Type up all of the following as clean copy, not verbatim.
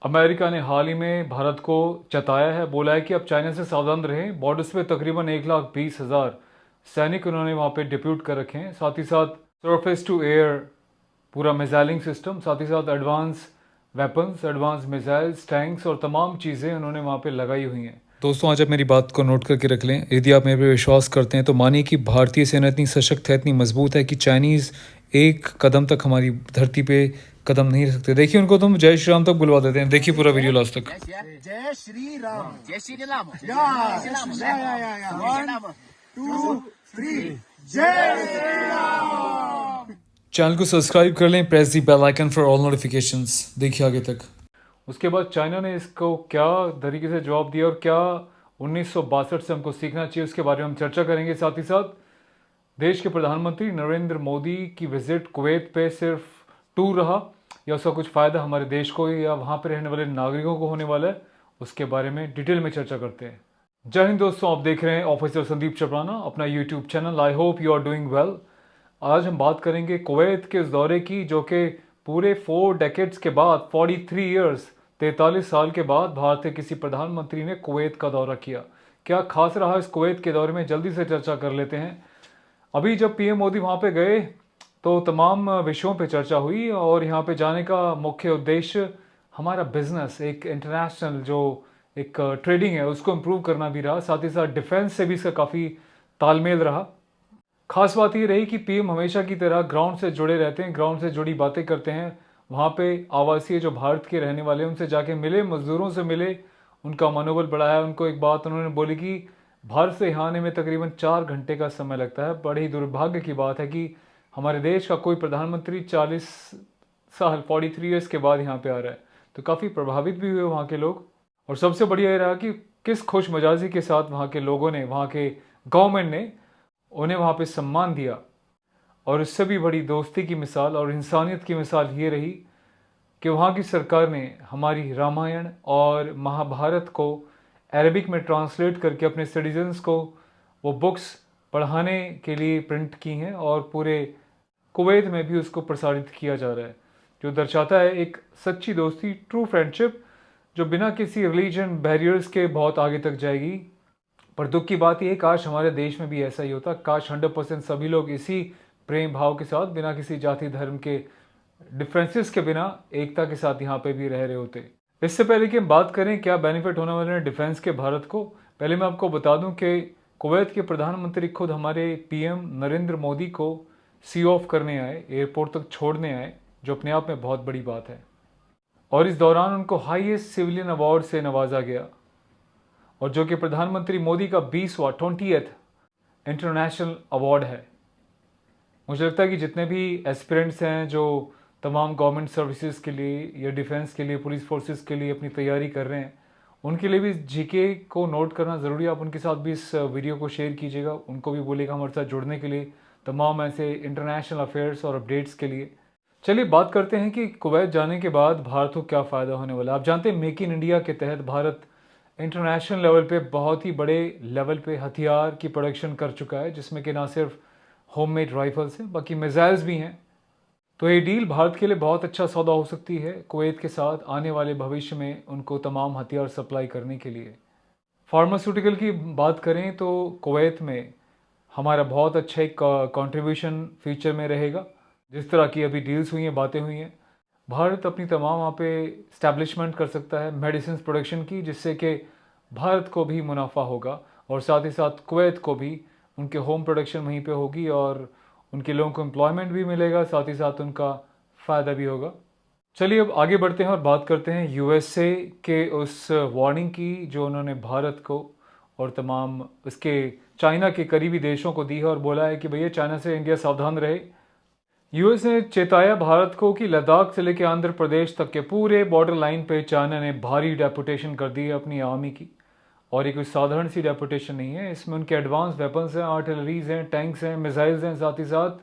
America ने हाल ही में भारत को चेताया है, बोला है कि अब चाइना से सावधान रहें। बॉर्डर्स पे तकरीबन 1,20,000 सैनिक उन्होंने वहाँ पे डिप्यूट कर रखे हैं। साथ ही साथ सरफेस टू एयर पूरा मिसाइलिंग सिस्टम, साथ ही साथ advance weapons, advance missiles, tanks और तमाम चीज़ें उन्होंने वहाँ पे लगाई हुई हैं। दोस्तों, आज आप मेरी बात को नोट करके रख लें। यदि आप मेरे पे विश्वास करते हैं तो मानिए कि भारतीय सेना इतनी सशक्त है, इतनी मजबूत है कि चाइनीज़ एक कदम तक हमारी धरती पे कदम नहीं रख सकते। देखिए, उनको तुम जय श्री राम तक बुलवा देते हैं। देखिए पूरा वीडियो लास्ट तक। जय श्री राम। जय श्री राम। या 1 2 3 जय श्री राम। चैनल को सब्सक्राइब कर लें, press the bell icon for all notifications. देखिए आगे तक। उसके बाद चाइना ने इसको क्या तरीके से जवाब दिया और क्या 1962 से हमको सीखना चाहिए, उसके बारे में हम चर्चा करेंगे। साथ ही साथ देश के प्रधानमंत्री नरेंद्र मोदी की विजिट कुवैत पे सिर्फ टूर रहा या उसका कुछ फ़ायदा हमारे देश को या वहाँ पर रहने वाले नागरिकों को होने वाला है, उसके बारे में डिटेल में चर्चा करते हैं। जय हिंद दोस्तों, आप देख रहे हैं ऑफिसर संदीप चपराना, अपना YouTube channel. I hope you are doing well. आज हम बात करेंगे कुवैत के उस दौरे की जो कि पूरे 4 डेकेड्स के बाद, 43 ईयर्स, 43 साल के बाद भारत के किसी प्रधानमंत्री ने कुवैत का दौरा किया। क्या खास रहा इस कुवैत के दौरे में, जल्दी से चर्चा कर लेते हैं। अभी जब पीएम मोदी वहाँ पे गए तो तमाम विषयों पे चर्चा हुई और यहाँ पे जाने का मुख्य उद्देश्य हमारा बिजनेस, एक इंटरनेशनल जो एक ट्रेडिंग है उसको इम्प्रूव करना भी रहा। साथ ही साथ डिफेंस से भी इसका काफ़ी तालमेल रहा। खास बात ये रही कि पीएम हमेशा की तरह ग्राउंड से जुड़े रहते हैं, ग्राउंड से जुड़ी बातें करते हैं। वहाँ पे आवासीय जो भारत के रहने वाले उनसे जाके मिले, मजदूरों से मिले, उनका मनोबल बढ़ाया। उनको एक बात उन्होंने बोली कि भारत से यहाँ आने में तकरीबन 4 घंटे का समय लगता है। बड़ी दुर्भाग्य की बात है कि हमारे देश का कोई प्रधानमंत्री 40 साल 43 ईयर्स के बाद यहाँ पे आ रहा है। तो काफ़ी प्रभावित भी हुए वहाँ के लोग। और सबसे बढ़िया ये रहा कि किस खुश मिजाजी के साथ वहाँ के लोगों ने, वहाँ के गवर्नमेंट ने उन्हें वहाँ पे सम्मान दिया। और इससे भी बड़ी दोस्ती की मिसाल और इंसानियत की मिसाल ये रही कि वहाँ की सरकार ने हमारी रामायण और महाभारत को अरबिक में ट्रांसलेट करके अपने सिटीजन्स को वो बुक्स पढ़ाने के लिए प्रिंट की हैं और पूरे कुवैत में भी उसको प्रसारित किया जा रहा है, जो दर्शाता है एक सच्ची दोस्ती, ट्रू फ्रेंडशिप, जो बिना किसी रिलीजन बैरियर्स के बहुत आगे तक जाएगी। पर दुख की बात यह, काश हमारे देश में भी ऐसा ही होता। काश 100% सभी लोग इसी प्रेम भाव के साथ, बिना किसी जाति धर्म के डिफरेंसेस के, बिना एकता के साथ यहाँ पे भी रह रहे होते। इससे पहले कि हम बात करें क्या बेनिफिट होने वाले हैं डिफेंस के भारत को, पहले मैं आपको बता दूं कि कुवैत के प्रधानमंत्री खुद हमारे पीएम नरेंद्र मोदी को सी ऑफ करने आए, एयरपोर्ट तक छोड़ने आए, जो अपने आप में बहुत बड़ी बात है। और इस दौरान उनको हाईएस्ट सिविलियन अवार्ड से नवाजा गया, और जो कि प्रधानमंत्री मोदी का 20th इंटरनेशनल अवार्ड है। मुझे लगता है कि जितने भी एस्पिरेंट्स हैं जो तमाम गवर्नमेंट सर्विसेज के लिए या डिफेंस के लिए, पुलिस फोर्सेस के लिए अपनी तैयारी कर रहे हैं, उनके लिए भी जीके को नोट करना ज़रूरी है। आप उनके साथ भी इस वीडियो को शेयर कीजिएगा, उनको भी बोलिएगा हमारे साथ जुड़ने के लिए, तमाम ऐसे इंटरनेशनल अफेयर्स और अपडेट्स के लिए। चलिए बात करते हैं कि कुवैत जाने के बाद भारत को क्या फ़ायदा होने वाला है। आप जानते हैं मेक इन इंडिया के तहत भारत इंटरनेशनल लेवल पे बहुत ही बड़े लेवल पे हथियार की प्रोडक्शन कर चुका है, जिसमें कि ना सिर्फ होममेड राइफल्स हैं, बल्कि मिसाइल्स भी हैं। तो ये डील भारत के लिए बहुत अच्छा सौदा हो सकती है कुवैत के साथ आने वाले भविष्य में उनको तमाम हथियार सप्लाई करने के लिए। फार्मास्यूटिकल की बात करें तो कुवैत में हमारा बहुत अच्छा एक कंट्रीब्यूशन फ्यूचर में रहेगा। जिस तरह की अभी डील्स हुई हैं, बातें हुई हैं, भारत अपनी तमाम वहाँ पे इस्टेब्लिशमेंट कर सकता है मेडिसिन प्रोडक्शन की, जिससे कि भारत को भी मुनाफा होगा और साथ ही साथ कुवैत को भी उनके होम प्रोडक्शन वहीं पे होगी और उनके लोगों को एम्प्लॉयमेंट भी मिलेगा, साथ ही साथ उनका फ़ायदा भी होगा। चलिए अब आगे बढ़ते हैं और बात करते हैं यूएसए के उस वार्निंग की जो उन्होंने भारत को और तमाम उसके चाइना के करीबी देशों को दी है और बोला है कि भैया चाइना से इंडिया सावधान रहे। यूएस ने चेताया भारत को कि लद्दाख से लेकर आंध्र प्रदेश तक के पूरे बॉर्डर लाइन पे चाइना ने भारी डेपुटेशन कर दी है अपनी आर्मी की। और ये कोई साधारण सी डेपुटेशन नहीं है, इसमें उनके एडवांस वेपन्स हैं, आर्टिलरीज हैं, टैंक्स हैं, मिसाइल्स हैं, साथ ही साथ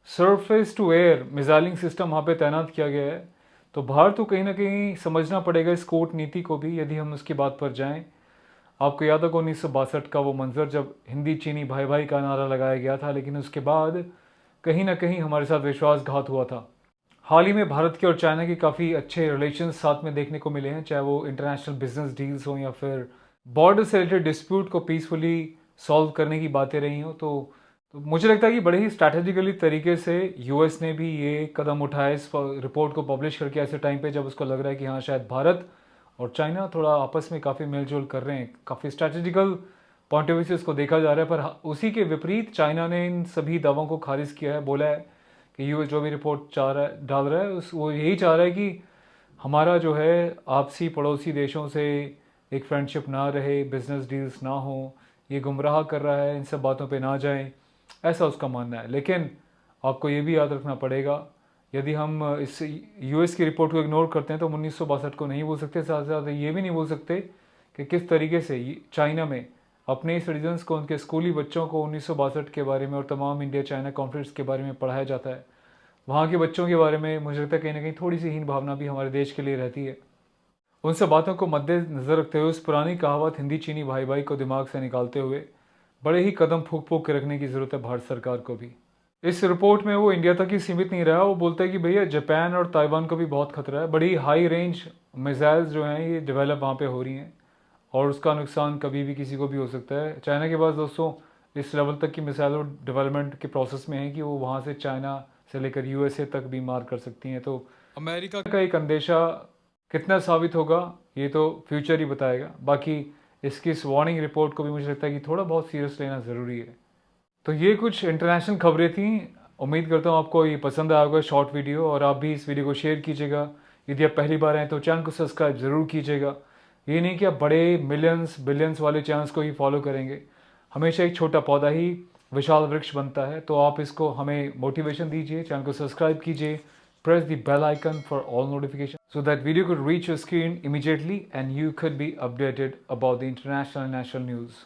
सरफेस टू एयर मिसाइलिंग सिस्टम वहाँ पे तैनात किया गया है। तो भारत को कहीं ना कहीं समझना पड़ेगा इस कूटनीति को भी, यदि हम उसकी बात पर जाएँ। आपको याद होगा 1962 का वो मंजर जब हिंदी चीनी भाई भाई का नारा लगाया गया था, लेकिन उसके बाद कहीं ना कहीं हमारे साथ विश्वासघात हुआ था। हाल ही में भारत के और चाइना के काफ़ी अच्छे रिलेशंस साथ में देखने को मिले हैं, चाहे वो इंटरनेशनल बिजनेस डील्स हों या फिर बॉर्डर से रिलेटेड डिस्प्यूट को पीसफुली सॉल्व करने की बातें रही हों। तो मुझे लगता है कि बड़े ही स्ट्रैटेजिकली तरीके से यूएस ने भी ये कदम उठाया इस रिपोर्ट को पब्लिश करके ऐसे टाइम पे जब उसको लग रहा है कि हाँ शायद भारत और चाइना थोड़ा आपस में काफ़ी मेलजोल कर रहे हैं, काफ़ी स्ट्रैटेजिकल पॉइंट ऑफ व्यू से इसको देखा जा रहा है। पर उसी के विपरीत चाइना ने इन सभी दावों को खारिज किया है, बोला है कि यूएस जो भी रिपोर्ट चाह रहा है डाल रहा है वो यही चाह रहा है कि हमारा जो है आपसी पड़ोसी देशों से एक फ्रेंडशिप ना रहे, बिजनेस डील्स ना हो, ये गुमराह कर रहा है, इन सब बातों पे ना जाएं, ऐसा उसका मानना है। लेकिन आपको ये भी याद रखना पड़ेगा, यदि हम इस यूएस की रिपोर्ट को इग्नोर करते हैं तो 1962 को नहीं बोल सकते, साथ साथ ये भी नहीं बोल सकते कि किस तरीके से चाइना में अपने सिटीजन्स को, उनके स्कूली बच्चों को 1962 के बारे में और तमाम इंडिया चाइना कॉन्फ्लिक्ट्स के बारे में पढ़ाया जाता है। वहाँ के बच्चों के बारे में मुझे लगता है कहीं ना कहीं थोड़ी सी हीन भावना भी हमारे देश के लिए रहती है। उन सब बातों को मद्देनजर रखते हुए उस पुरानी कहावत हिंदी चीनी भाई भाई को दिमाग से निकालते हुए बड़े ही कदम फूक फूक के रखने की ज़रूरत है भारत सरकार को भी। इस रिपोर्ट में वो इंडिया तक ही सीमित नहीं रहा, वो बोलता है कि भैया जापान और ताइवान को भी बहुत खतरा है, बड़ी हाई रेंज मिसाइल्स जो हैं ये डेवलप वहाँ पे हो रही हैं और उसका नुकसान कभी भी किसी को भी हो सकता है। चाइना के पास दोस्तों इस लेवल तक की मिसाइल और डेवलपमेंट के प्रोसेस में है कि वो वहाँ से चाइना से लेकर यूएसए तक भी मार कर सकती हैं। तो अमेरिका का एक अंदेशा कितना साबित होगा ये तो फ्यूचर ही बताएगा। बाकी इसकी इस वार्निंग रिपोर्ट को भी मुझे लगता है कि थोड़ा बहुत सीरियस लेना ज़रूरी है। तो ये कुछ इंटरनेशनल खबरें थी। उम्मीद करता हूँ आपको ये पसंद आया होगा शॉर्ट वीडियो, और आप भी इस वीडियो को शेयर कीजिएगा। यदि आप पहली बार आए तो चैनल को सब्सक्राइब ज़रूर कीजिएगा। ये नहीं कि आप बड़े मिलियंस बिलियंस वाले चैनल्स को ही फॉलो करेंगे, हमेशा एक छोटा पौधा ही विशाल वृक्ष बनता है। तो आप इसको हमें मोटिवेशन दीजिए, चैनल को सब्सक्राइब कीजिए, press the bell icon for all notifications so that video could reach your screen immediately and you could be updated about the international and national news.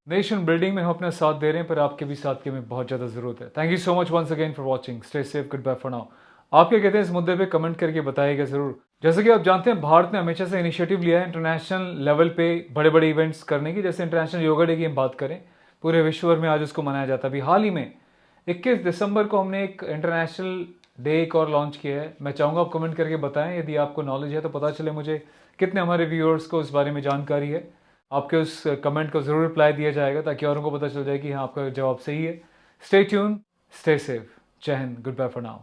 Nation building में हम अपना साथ दे रहे हैं, पर आपके भी साथ की हमें बहुत ज़्यादा ज़रूरत है। Thank you so much once again for watching. Stay safe, good bye for now. आप क्या कहते हैं इस मुद्दे पे कमेंट करके बताइएगा ज़रूर। जैसे कि आप जानते हैं भारत ने हमेशा से इनिशिएटिव लिया है इंटरनेशनल लेवल पे बड़े बड़े इवेंट्स करने की। जैसे इंटरनेशनल योगा डे की हम बात करें, पूरे विश्व भर में आज उसको मनाया जाता है। अभी हाल ही में 21 दिसंबर को हमने एक इंटरनेशनल डे एक और लॉन्च किया है। मैं चाहूँगा आप कमेंट करके बताएं, यदि आपको नॉलेज है तो पता चले मुझे कितने हमारे व्यूअर्स को इस बारे में जानकारी है। आपके उस कमेंट को ज़रूर रिप्लाई दिया जाएगा ताकि औरों को पता चल जाए कि हाँ आपका जवाब सही है। Stay tuned, stay safe. Jai Hind, good bye for now.